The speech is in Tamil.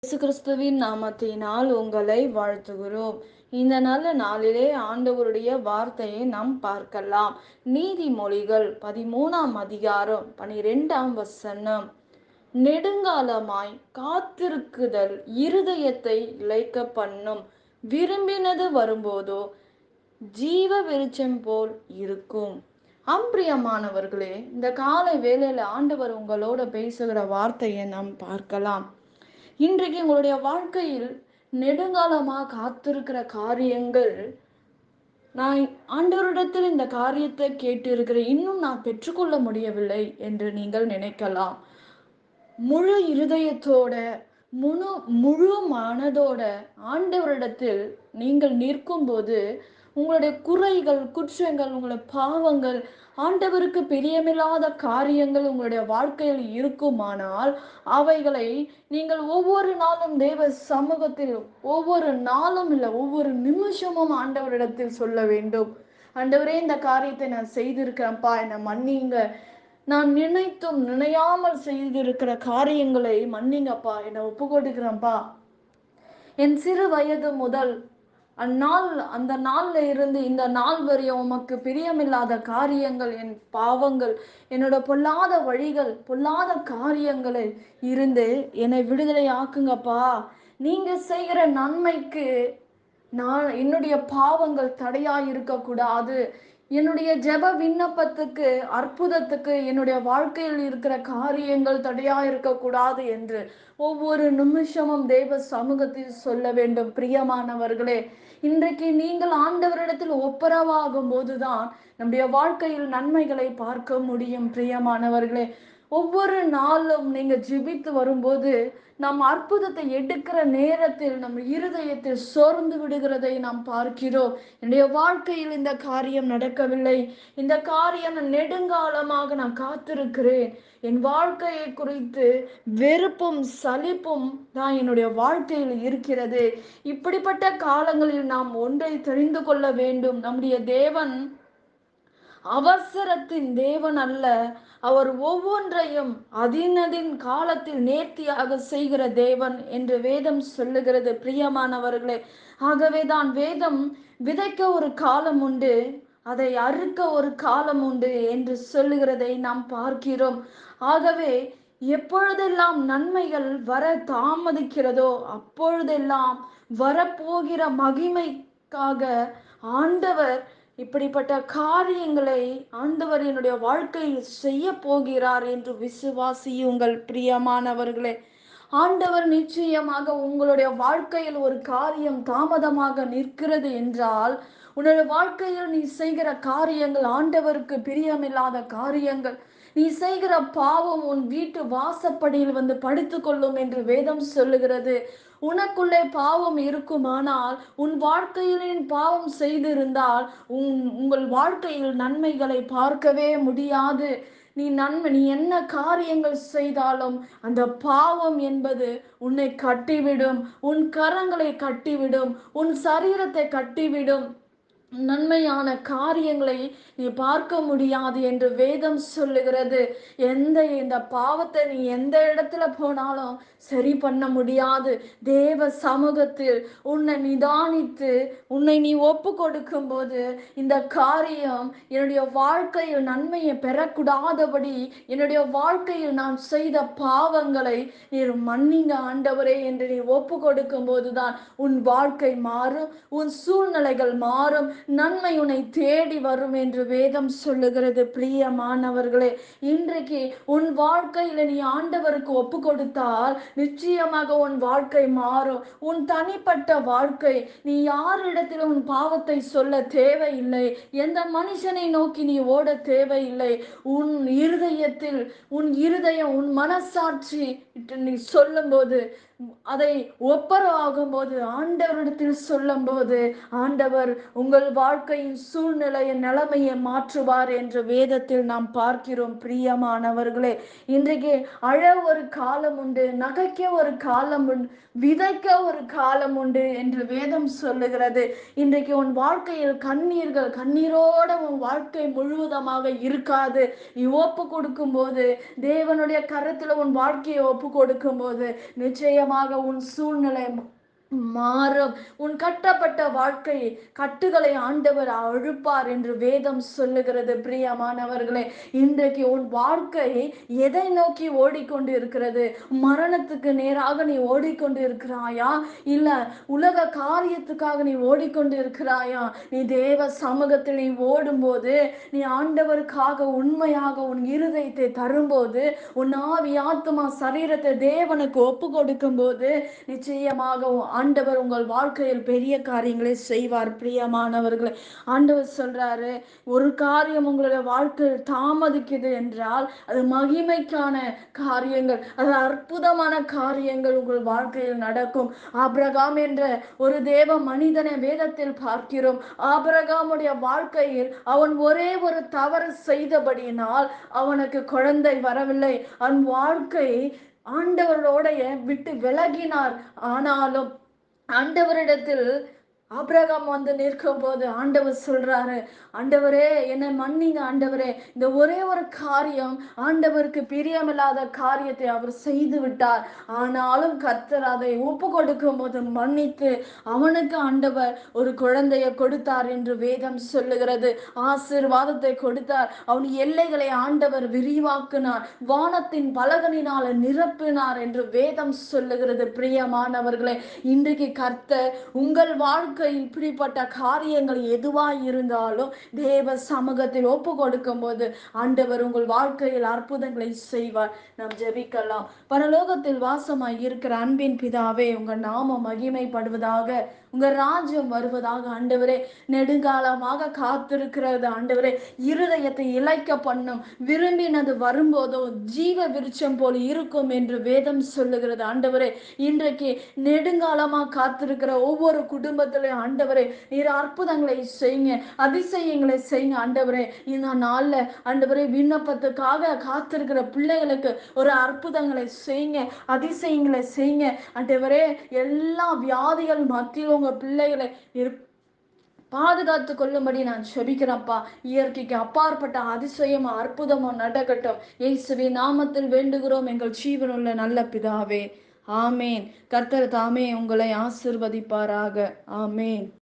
இயேசு கிறிஸ்துவின் நாமத்தினால் உங்களை வாழ்த்துகிறோம். இந்த நல்ல நாளிலே ஆண்டவருடைய வார்த்தையை நாம் பார்க்கலாம். நீதிமொழிகள் 13ஆம் அதிகாரம் 12ஆம் வசனம். நெடுங்காலமாய் காத்திருக்குதல் இருதயத்தை இளைக்க பண்ணும், விரும்பினது வரும்போதோ ஜீவ விருட்சம் போல் இருக்கும். அம்பிரியமானவர்களே, இந்த காலை வேளையில ஆண்டவர் உங்களோட பேசுகிற வார்த்தையை நாம் பார்க்கலாம். இன்றைக்கு உங்களுடைய வாழ்க்கையில் நெடுங்காலமாக காத்திருக்கிற காரியங்கள், நான் ஆண்டவரிடத்தில் இந்த காரியத்தை கேட்டு இருக்கிறேன், இன்னும் நான் பெற்றுக்கொள்ள முடியவில்லை என்று நீங்கள் நினைக்கலாம். முழு இருதயத்தோட முழு முழு மனதோட ஆண்டவரிடத்தில் நீங்கள் நிற்கும்போது உங்களுடைய குறைகள், குற்றங்கள், உங்களுடைய பாவங்கள், ஆண்டவருக்கு பிரியமில்லாத காரியங்கள் உங்களுடைய வாழ்க்கையில் இருக்குமானால் அவைகளை நீங்கள் ஒவ்வொரு நாளும் தேவ சமூகத்தில், ஒவ்வொரு நாளும் இல்லை, ஒவ்வொரு நிமிஷமும் ஆண்டவரிடத்தில் சொல்ல வேண்டும். ஆண்டவரே, இந்த காரியத்தை நான் செய்திருக்கிறேன்ப்பா, என்னை மன்னிங்க. நான் நினைத்தும் நினையாமல் செய்திருக்கிற காரியங்களை மன்னிங்கப்பா, என்னை ஒப்பு கொடுக்கிறேன்ப்பா. என் சிறு வயது முதல் அந்த நாள்ல இருந்து இந்த நாள் வரையும் உமக்கு பிரியமில்லாத காரியங்கள், என் பாவங்கள், என்னோட பொல்லாத வழிகள், பொல்லாத காரியங்களை இருந்து என்னை விடுதலை ஆக்குங்கப்பா. நீங்க செய்கிற நன்மைக்கு என்னுடைய பாவங்கள் தடையா இருக்கக்கூடாது. என்னுடைய ஜெப விண்ணப்பத்துக்கு, அற்புதத்துக்கு, என்னுடைய வாழ்க்கையில் இருக்கிற காரியங்கள் தடையா இருக்கக்கூடாது என்று ஒவ்வொரு நிமிஷமும் தேவ சமூகத்தில் சொல்ல வேண்டும். பிரியமானவர்களே, இன்றைக்கு நீங்கள் ஆண்டவரிடத்தில் ஒப்புரவாகும் போதுதான் நம்முடைய வாழ்க்கையில் நன்மைகளை பார்க்க முடியும். பிரியமானவர்களே, ஒவ்வொரு நாளும் நீங்க ஜெபித்து வரும்போது நாம் அற்புதத்தை எடுக்கிற நேரத்தில் நம் இருதயத்தில் சோர்ந்து விடுகிறதை நாம் பார்க்கிறோம். என்னுடைய வாழ்க்கையில் இந்த காரியம் நடக்கவில்லை, இந்த காரியம் நெடுங்காலமாக நான் காத்திருக்கிறேன், என் வாழ்க்கையை குறித்து வெறுப்பும் சலிப்பும் தான் என்னுடைய வாழ்க்கையில் இருக்கிறது. இப்படிப்பட்ட காலங்களில் நாம் ஒன்றை தெரிந்து கொள்ள வேண்டும். நம்முடைய தேவன் அவசரத்தின் தேவன் அல்ல. அவர் ஒவ்வொன்றையும் அதினதின் காலத்தில் நேர்த்தியாக செய்கிற தேவன் என்று வேதம் சொல்லுகிறது. பிரியமானவர்களே, ஆகவேதான் வேதம் விதைக்க ஒரு காலம் உண்டு, அதை அறுக்க ஒரு காலம் உண்டு என்று சொல்லுகிறதை நாம் பார்க்கிறோம். ஆகவே எப்பொழுதெல்லாம் நன்மைகள் வர தாமதிக்கிறதோ அப்பொழுதெல்லாம் வரப்போகிற மகிமைக்காக ஆண்டவர் இப்படிப்பட்ட காரியங்களை ஆண்டவர் என்னுடைய வாழ்க்கையில் செய்ய போகிறார் என்று விசுவாசியுங்கள். பிரியமானவர்களே, ஆண்டவர் நிச்சயமாக உங்களுடைய வாழ்க்கையில் ஒரு காரியம் தாமதமாக நிற்கிறது என்றால், உன்னுடைய வாழ்க்கையில் நீ செய்கிற காரியங்கள் ஆண்டவருக்கு பிரியமில்லாத காரியங்கள், நீ செய்கிற பாவம் உன் வீட்டு வாசப்படியில் வந்து படுத்துக் கொள்ளும் என்று வேதம் சொல்லுகிறது. உனக்குள்ளே பாவம் இருக்குமானால், உன் வாழ்க்கையில் பாவம் செய்திருந்தால் உங்கள் வாழ்க்கையில் நன்மைகளை பார்க்கவே முடியாது. நீ என்ன காரியங்கள் செய்தாலும் அந்த பாவம் என்பது உன்னை கட்டிவிடும், உன் கரங்களை கட்டிவிடும், உன் சரீரத்தை கட்டிவிடும். நன்மையான காரியங்களை நீ பார்க்க முடியாது என்று வேதம் சொல்லுகிறது. இந்த பாவத்தை நீ எந்த இடத்துல போனாலும் சரி பண்ண முடியாது. தேவ சமூகத்தில் உன்னை நிதானித்து உன்னை நீ ஒப்பு கொடுக்கும் போது, இந்த காரியம் என்னுடைய வாழ்க்கையில் நன்மையை பெறக்கூடாதபடி என்னுடைய வாழ்க்கையில் நான் செய்த பாவங்களை நீர் மன்னிங்க ஆண்டவரே என்று நீ ஒப்பு கொடுக்கும் போதுதான் உன் வாழ்க்கை மாறும், உன் சூழ்நிலைகள் மாறும், நன்மை உன்னை தேடி வரும் என்று வேதம் சொல்லுகிறது. பிரியமானவர்களே, இன்றைக்கு உன் வாழ்க்கையில நீ ஆண்டவருக்கு ஒப்பு கொடுத்தால் நிச்சயமாக உன் வாழ்க்கை மாறும். உன் தனிப்பட்ட வாழ்க்கை, நீ யாரிடத்திலும் உன் பாவத்தை சொல்ல தேவையில்லை, எந்த மனுஷனை நோக்கி நீ ஓட தேவையில்லை. உன் இருதயம், உன் மனசாட்சி நீ சொல்லும் போது, அதை ஒப்பரவாகும் போது, ஆண்டவரிடத்தில் சொல்லும் போது, ஆண்டவர் உங்கள் வாழ்க்கையின் சூழ்நிலையை, நிலைமையை மாற்றுவார் என்று வேதத்தில் நாம் பார்க்கிறோம். பிரியமானவர்களே, இன்றைக்கு அழ ஒரு காலம் உண்டு, நகைக்க ஒரு காலம் உண்டு, விதைக்க ஒரு காலம் உண்டு என்று வேதம் சொல்லுகிறது. இன்றைக்கு உன் வாழ்க்கையில் கண்ணீரோட உன் வாழ்க்கை முழுவதுமாக இருக்காது. நீ ஒப்பு கொடுக்கும் போது, தேவனுடைய கரத்துல உன் வாழ்க்கையை ஒப்பு கொடுக்கும் போது, நிச்சயமாக நிச்சயமாக உன் சூழ்நிலை மாறும். உன் கட்டப்பட்ட வாழ்க்கை கட்டுகளை ஆண்டவர் அழுப்பார் என்று வேதம் சொல்லுகிறது. பிரியமானவர்களே, இன்றைக்கு உன் வாழ்க்கை எதை நோக்கி ஓடிக்கொண்டு இருக்கிறது? மரணத்துக்கு நேராக நீ ஓடிக்கொண்டு இருக்கிறாயா, இல்ல உலக காரியத்துக்காக நீ ஓடிக்கொண்டு இருக்கிறாயா? நீ தேவ சமூகத்தில் நீ ஓடும்போது, நீ ஆண்டவருக்காக உண்மையாக உன் இருதயத்தை தரும்போது, உன் ஆவி ஆத்மா சரீரத்தை தேவனுக்கு ஒப்பு கொடுக்கும் போது, நிச்சயமாக ஆண்டவர் உங்கள் வாழ்க்கையில் பெரிய காரியங்களை செய்வார். பிரியமானவர்களே, ஆண்டவர் சொல்றாரு, ஒரு காரியம் உங்களுடைய வாழ்க்கையில் தாமதிக்குது என்றால் அது மகிமைக்கான காரியங்கள், அது அற்புதமான காரியங்கள் உங்கள் வாழ்க்கையில் நடக்கும். ஆபிரகாம் என்ற ஒரு தேவ மனிதனை வேதத்தில் பார்க்கிறோம். ஆபிரகாமுடைய வாழ்க்கையில் அவன் ஒரே ஒரு தவறு செய்தபடியினால் அவனுக்கு குழந்தை வரவில்லை. அவன் வாழ்க்கை ஆண்டவரோடைய விட்டு விலகினார். ஆனாலும் ஆண்டவரிடத்தில் ஆபிரகாம் வந்து நிற்கும் போது ஆண்டவர் சொல்றாரு, ஆண்டவரே என்னை மன்னிங்க ஆண்டவரே, இந்த ஒரே ஒரு காரியம் ஆண்டவருக்கு பிரியமில்லாத காரியத்தை அவர் செய்து விட்டார். ஆனாலும் கர்த்தர் அதை ஒப்பு கொடுக்கும் போது மன்னித்து அவனுக்கு ஆண்டவர் ஒரு குழந்தையை கொடுத்தார் என்று வேதம் சொல்லுகிறது. ஆசீர்வாதத்தை கொடுத்தார். அவன் எல்லைகளை ஆண்டவர் விரிவாக்கினார், வானத்தின் பலகனினால நிரப்பினார் என்று வேதம் சொல்லுகிறது. பிரியமானவர்களே, இன்றைக்கு கர்த்தர் உங்கள் வாழ்க்கையில் இப்படிப்பட்ட காரியங்கள் எதுவாய் இருந்தாலும் தேவ சமூகத்தில் ஒப்பு கொடுக்கும் போது ஆண்டவர் உங்கள் வாழ்க்கையில் அற்புதங்களை செய்வார். நாம் ஜெபிக்கலாம். பரலோகத்தில் வாசமாய் இருக்கிற அன்பின் பிதாவே, உங்க நாமம் மகிமைப்படுவதாக, உங்க ராஜ்யம் வருவதாக. ஆண்டவரே, நெடுங்காலமாக காத்திருக்கிறது ஆண்டவரே, இருதயத்தை இளைக்க பண்ணும், விரும்பினது வரும்போதோ ஜீவ விருட்சம் போல் இருக்கும் என்று வேதம் சொல்லுகிறது. ஆண்டவரே, இன்றைக்கு நெடுங்காலமாக காத்திருக்கிற ஒவ்வொரு குடும்பத்திலையும் ஆண்டவரே நீர் அற்புதங்களை செய்யுங்க, அதிசயங்களை செய்யுங்க. ஆண்டவரே, இந்த நாள்ல ஆண்டவரே விண்ணப்பத்துக்காக காத்திருக்கிற பிள்ளைகளுக்கு ஒரு அற்புதங்களை செய்யுங்க, அதிசயங்களை செய்யுங்க. ஆண்டவரே, எல்லா வியாதிகள் மத்தியில் உங்க பிள்ளைகளை பாதுகாத்து கொள்ளும்படி நான் செபிக்கிறேன்ப்பா. இயற்கைக்கு அப்பாற்பட்ட அதிசயமும் அற்புதமும் நடக்கட்டும். இயேசுவின் நாமத்தில் வேண்டுகிறோம் எங்கள் ஜீவனுள்ள நல்ல பிதாவே. ஆமேன். கர்த்தர் தாமே உங்களை ஆசீர்வதிப்பாராக. ஆமேன்.